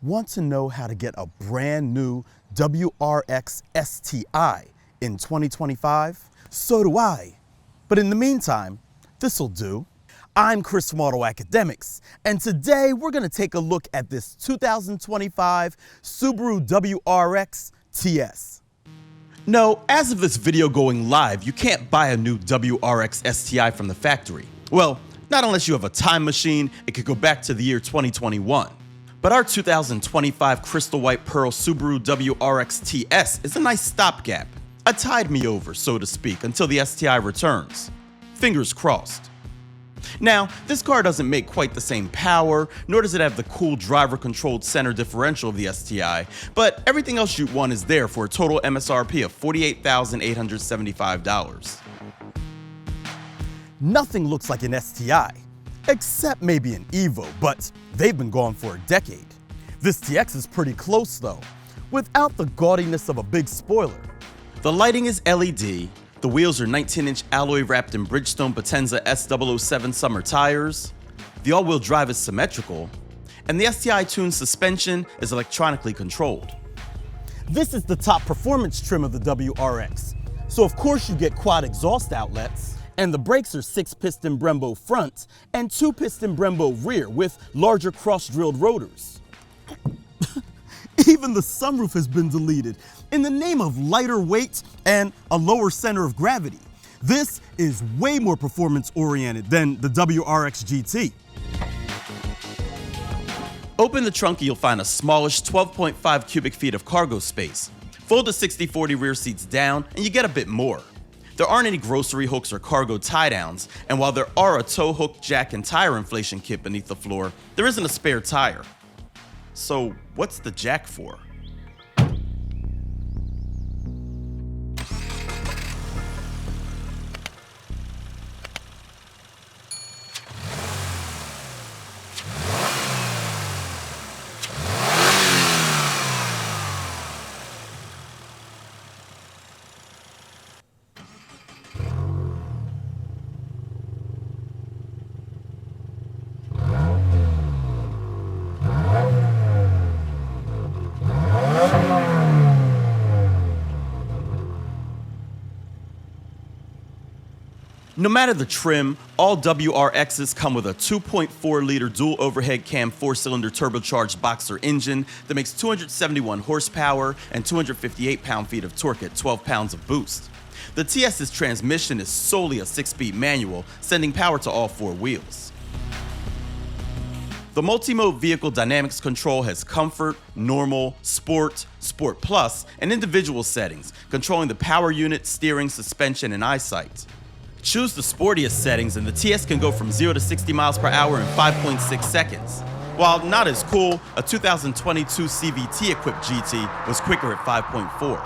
Want to know how to get a brand new WRX STi in 2025? So do I. But in the meantime, this'll do. I'm Chris from AutoAcademics, and today we're going to take a look at this 2025 Subaru WRX TS. No, as of this video going live, you can't buy a new WRX STi from the factory. Well, not unless you have a time machine. It could go back to the year 2021. But our 2025 Crystal White Pearl Subaru WRX TS is a nice stopgap, a tide me over, so to speak, until the STi returns. Fingers crossed. Now, this car doesn't make quite the same power, nor does it have the cool driver-controlled center differential of the STi, but everything else you want is there for a total M.S.R.P of $48,875. Nothing looks like an STi, except maybe an Evo, but they've been gone for a decade. This TX is pretty close though, without the gaudiness of a big spoiler. The lighting is LED, the wheels are 19-inch alloy wrapped in Bridgestone Potenza S007 summer tires, the all-wheel drive is symmetrical, and the STi-tuned suspension is electronically controlled. This is the top performance trim of the WRX, so of course you get quad exhaust outlets, and the brakes are 6-piston Brembo front and 2-piston Brembo rear with larger cross-drilled rotors. Even the sunroof has been deleted in the name of lighter weight and a lower center of gravity. This is way more performance-oriented than the WRX GT. Open the trunk and you'll find a smallish 12.5 cubic feet of cargo space. Fold the 60/40 rear seats down and you get a bit more. There aren't any grocery hooks or cargo tie-downs, and while there are a tow hook, jack, and tire inflation kit beneath the floor, there isn't a spare tire. So what's the jack for? No matter the trim, all WRXs come with a 2.4-liter dual overhead cam 4-cylinder turbocharged boxer engine that makes 271 horsepower and 258 pound-feet of torque at 12 pounds of boost. The TS's transmission is solely a 6-speed manual, sending power to all 4 wheels. The multi-mode vehicle dynamics control has comfort, normal, sport, sport plus, and individual settings, controlling the power unit, steering, suspension, and eyesight. Choose the sportiest settings and the TS can go from 0 to 60 miles per hour in 5.6 seconds. While not as cool, a 2022 CVT-equipped GT was quicker at 5.4.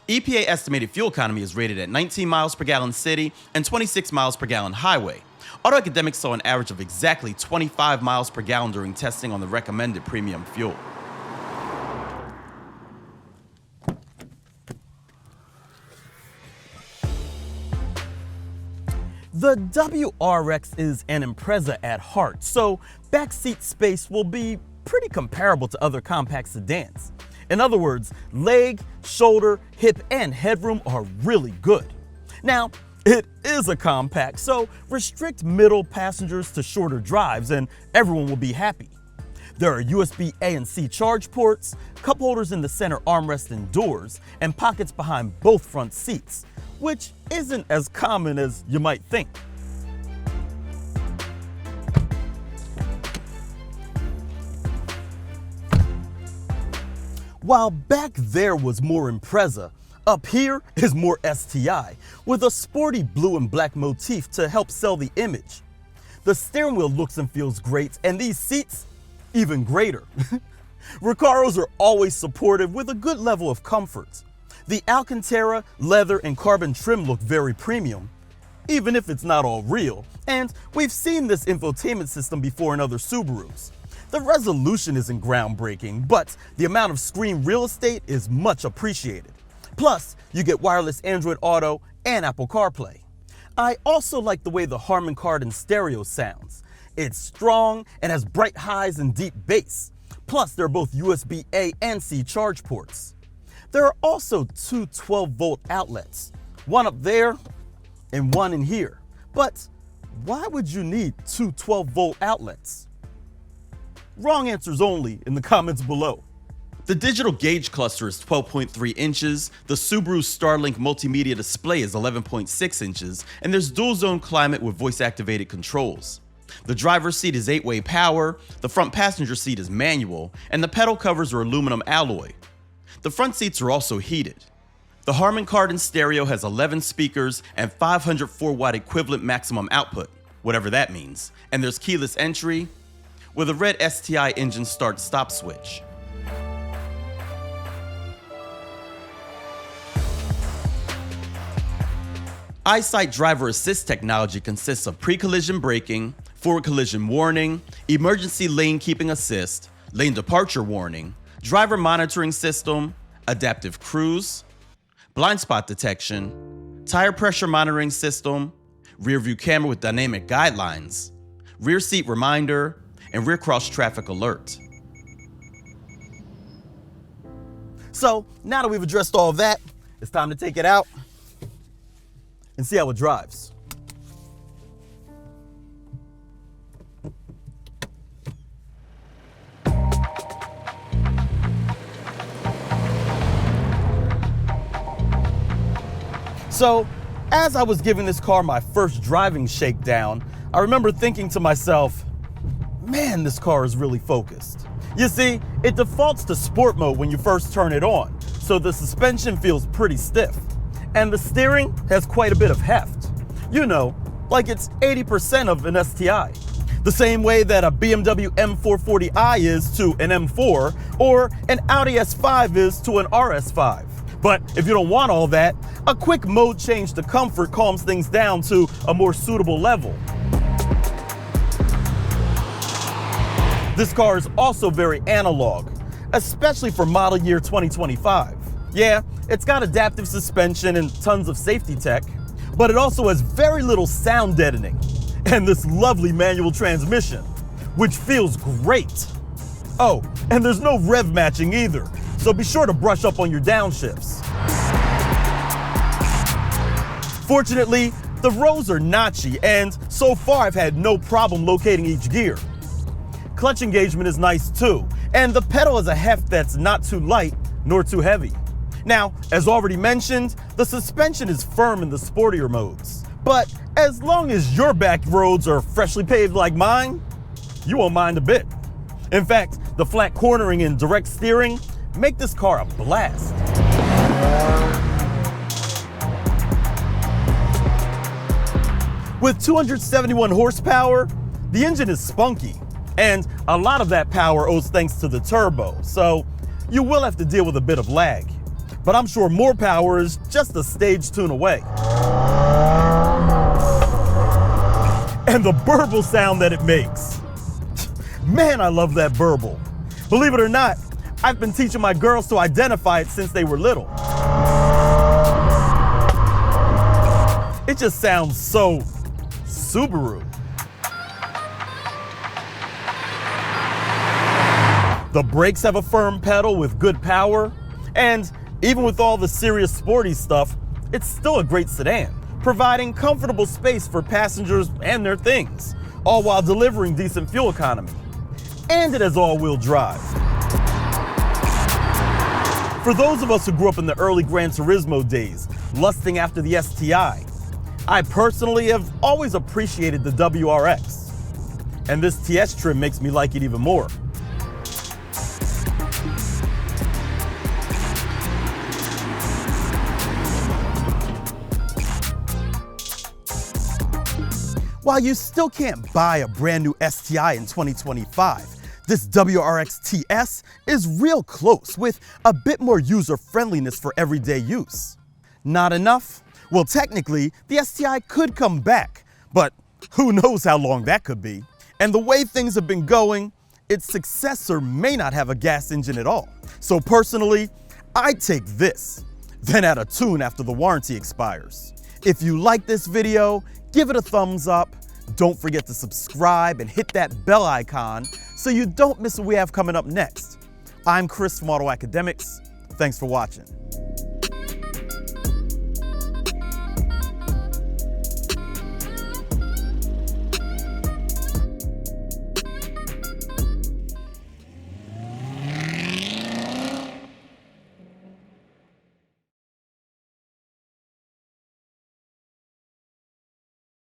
EPA estimated fuel economy is rated at 19 miles per gallon city and 26 miles per gallon highway. AutoAcademics saw an average of exactly 25 miles per gallon during testing on the recommended premium fuel. The WRX is an Impreza at heart, so backseat space will be pretty comparable to other compact sedans. In other words, leg, shoulder, hip, and headroom are really good. Now, it is a compact, so restrict middle passengers to shorter drives and everyone will be happy. There are USB A and C charge ports, cup holders in the center armrest and doors, and pockets behind both front seats, which isn't as common as you might think. While back there was more Impreza, up here is more STi, with a sporty blue and black motif to help sell the image. The steering wheel looks and feels great, and these seats, even greater. Recaros are always supportive with a good level of comfort. The Alcantara, leather, and carbon trim look very premium, even if it's not all real, and we've seen this infotainment system before in other Subarus. The resolution isn't groundbreaking, but the amount of screen real estate is much appreciated. Plus, you get wireless Android Auto and Apple CarPlay. I also like the way the Harman Kardon stereo sounds. It's strong and has bright highs and deep bass. Plus, there are both USB-A and C charge ports. There are also two 12-volt outlets, one up there and one in here. But why would you need two 12-volt outlets? Wrong answers only in the comments below. The digital gauge cluster is 12.3 inches, the Subaru Starlink multimedia display is 11.6 inches, and there's dual zone climate with voice activated controls. The driver's seat is 8-way power, the front passenger seat is manual, and the pedal covers are aluminum alloy. The front seats are also heated. The Harman Kardon stereo has 11 speakers and 504 watt equivalent maximum output, whatever that means, and there's keyless entry with a red STi engine start-stop switch. EyeSight driver assist technology consists of pre-collision braking, forward collision warning, emergency lane keeping assist, lane departure warning, driver monitoring system, adaptive cruise, blind spot detection, tire pressure monitoring system, rear view camera with dynamic guidelines, rear seat reminder, and rear cross traffic alert. So now that we've addressed all of that, it's time to take it out and see how it drives. So, as I was giving this car my first driving shakedown, I remember thinking to myself, man, this car is really focused. You see, it defaults to sport mode when you first turn it on, so the suspension feels pretty stiff. And the steering has quite a bit of heft. You know, like it's 80% of an STi. The same way that a BMW M440i is to an M4, or an Audi S5 is to an RS5. But if you don't want all that, a quick mode change to comfort calms things down to a more suitable level. This car is also very analog, especially for model year 2025. Yeah, it's got adaptive suspension and tons of safety tech, but it also has very little sound deadening and this lovely manual transmission, which feels great. Oh, and there's no rev matching either, so be sure to brush up on your downshifts. Fortunately, the rows are notchy, and so far I've had no problem locating each gear. Clutch engagement is nice too, and the pedal has a heft that's not too light nor too heavy. Now, as already mentioned, the suspension is firm in the sportier modes. But as long as your back roads are freshly paved like mine, you won't mind a bit. In fact, the flat cornering and direct steering make this car a blast. With 271 horsepower, the engine is spunky, and a lot of that power owes thanks to the turbo, so you will have to deal with a bit of lag. But I'm sure more power is just a stage tune away. And the burble sound that it makes. Man, I love that burble. Believe it or not, I've been teaching my girls to identify it since they were little. It just sounds so Subaru. The brakes have a firm pedal with good power, and even with all the serious sporty stuff, it's still a great sedan, providing comfortable space for passengers and their things, all while delivering decent fuel economy. And it has all-wheel drive. For those of us who grew up in the early Gran Turismo days, lusting after the STi, I personally have always appreciated the WRX. And this TS trim makes me like it even more. While you still can't buy a brand new STi in 2025, this WRX TS is real close with a bit more user friendliness for everyday use. Not enough? Well, technically, the STi could come back, but who knows how long that could be. And the way things have been going, its successor may not have a gas engine at all. So personally, I'd take this, then add a tune after the warranty expires. If you like this video, give it a thumbs up, Don't forget to subscribe and hit that bell icon so you don't miss what we have coming up next. I'm Chris from AutoAcademics. Thanks for watching.